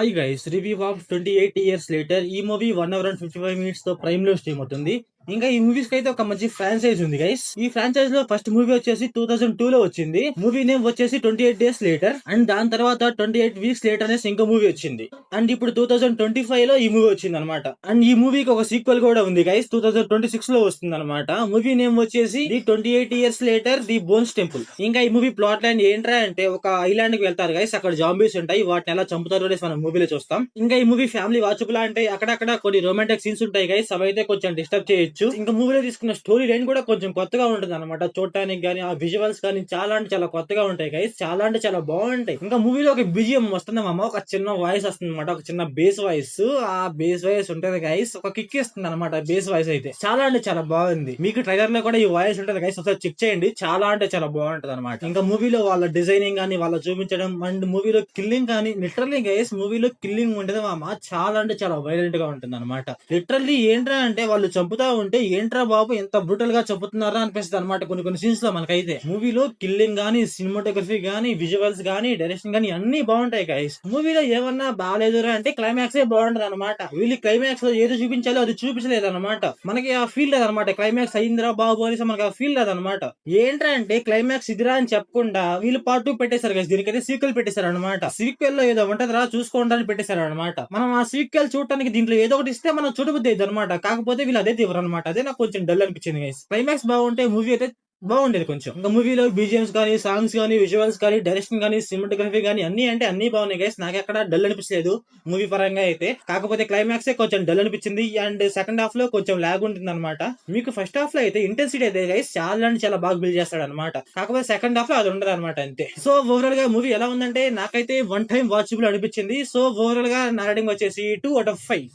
Hi guys, review of 28 years later. ఈ movie 1 hour and 55 minutes తో prime లో stream అవుతుంది. ఇంకా ఈ మూవీస్ కి అయితే ఒక మంచి ఫ్రాంచైజ్ ఉంది గైస్. ఈ ఫ్రాంచైజ్ లో ఫస్ట్ మూవీ వచ్చేసి 2002 లో వచ్చింది. మూవీ నేమ్ వచ్చేసి 28 days లేటర్. అండ్ దాని తర్వాత 28 weeks లేటర్ అనేసి ఇంకో మూవీ వచ్చింది. అండ్ ఇప్పుడు 2025 లో ఈ మూవీ వచ్చింది అనమాట. అండ్ ఈ మూవీకి ఒక సీక్వెల్ కూడా ఉంది గైస్, 2026 లో వస్తుంది అనమాట. మూవీ నేమ్ వచ్చేసి the 28 years later the bones temple. ఇంకా ఈ మూవీ ప్లాట్ లైన్ ఏంట్రా అంటే, ఒక ఐలాండ్ కి వెళ్తారు గైస్. అక్కడ జాంబీస్ ఉంటాయి, వాటిని ఎలా చంపుతారో అనేసి మనం మూవీలో చూస్తాం. ఇంకా ఈ మూవీ ఫ్యామిలీ వాచబుల్ అంటే అక్కడక్కడ కొన్ని రొమాంటిక్ సీన్స్ ఉంటాయి గైస్, అవి అయితే కొంచెం డిస్టర్బ్ చేయొచ్చు. ఇంకా మూవీలో తీసుకున్న స్టోరీ లైన్ కూడా కొంచెం కొత్తగా ఉంటుంది అనమాట. చూడటానికి గానీ ఆ విజువల్స్ కానీ చాలా అంటే చాలా కొత్తగా ఉంటాయి గైస్. చాలా అంటే చాలా బాగుంటాయి. ఇంకా మూవీలో ఒక బిజిఎం వస్తుంది అమ్మ, ఒక చిన్న వాయిస్ వస్తుంది అనమాట, ఒక చిన్న బేస్ వాయిస్. ఆ బేస్ వాయిస్ ఉంటది గైస్, ఒక కిక్ ఇస్తుంది అనమాట. బేస్ వాయిస్ అయితే చాలా అంటే చాలా బాగుంది. మీకు ట్రైలర్ లో కూడా ఈ వాయిస్ ఉంటది గైస్, ఒకసారి చెక్ చేయండి. చాలా అంటే చాలా బాగుంటది అనమాట. ఇంకా మూవీలో వాళ్ళ డిజైనింగ్ కానీ, వాళ్ళ చూపించడం, అండ్ మూవీలో కిల్లింగ్ కానీ, లిటరల్లీ గైస్ మూవీలో కిల్లింగ్ ఉంటది మామ, చాలా అంటే చాలా వైలెంట్ గా ఉంటుంది అనమాట. లిటరల్లీ ఏంట్రా అంటే, వాళ్ళు చంపుతా ఉంటే ఏంట్రా బాబు ఎంత బ్రూటల్ గా చంపుతున్నారా అనిపిస్తుంది అనమాట కొన్ని సీన్స్ లో మనకైతే. మూవీలో కిల్లింగ్ గానీ, సినిమాటోగ్రఫీ గానీ, విజువల్స్ గానీ, డైరెక్షన్ గానీ అన్ని బాగుంటాయి గైస్. మూవీలో ఏమన్నా బాగాలేదురా అంటే క్లైమాక్స్ ఏ బాగుంటది అనమాట. వీళ్ళు క్లైమాక్స్ లో ఏదో చూపించాలో అది చూపించలేదు అనమాట. మనకి ఆ ఫీల్ లేదనమాట. క్లైమాక్స్ అయిందిరా బాబు అనేసి మనకి ఆ ఫీల్ లేదనమాట. ఏంట్రా అంటే క్లైమాక్స్ ఇదిరా అని చెప్పకుండా వీళ్ళు పార్ట్ 2 పెట్టేశారు గైస్. దీనికైతే సీక్వెల్ పెట్టేశారు అనమాట. సీక్వెల్ లో ఏదో ఉంటదిరా చూసుకోవడానికి పెట్టేశారు అనమాట. మనం ఆ సీక్వెల్ చూడటానికి దీంట్లో ఏదో ఒకటి ఇస్తే మనం చూడబుద్ది అవుతుంది అనమాట. కాకపోతే వీళ్ళు అదే తీవ్ర అనమాట. అదే నాకు కొంచెం డల్ అనిపించింది గైస్. క్లైమాక్స్ బాగుంటే మూవీ అయితే బాగుండేది కొంచెం. ఇంకా మూవీలో బీజిఎంస్ కానీ, సాంగ్స్ కానీ, విజువల్స్ కానీ, డైరెక్షన్ కానీ, సినిమాటోగ్రఫీ కానీ అన్ని అంటే అన్ని బాగున్నాయి గైస్. నాకు ఎక్కడ డల్ అనిపించలేదు మూవీ పరంగా అయితే. కాకపోతే క్లైమాక్స్ కొంచెం డల్ అనిపించింది. అండ్ సెకండ్ హాఫ్ లో కొంచెం లాగ్ ఉంటుంది అనమాట. మీకు ఫస్ట్ హాఫ్ లో అయితే ఇంటెన్సిటీ అయితే గైస్ చాలా అంటే చాలా బాగా బిల్డ్ చేస్తాడు అనమాట. కాకపోతే సెకండ్ హాఫ్ లో అది ఉండదు అనమాట, అంతే. సో ఓవరాల్ గా మూవీ ఎలా ఉందంటే నాకైతే వన్ టైం వాచబుల్ అనిపించింది. సో ఓవరాల్ గా నా రేటింగ్ వచ్చేసి 2 out of 5.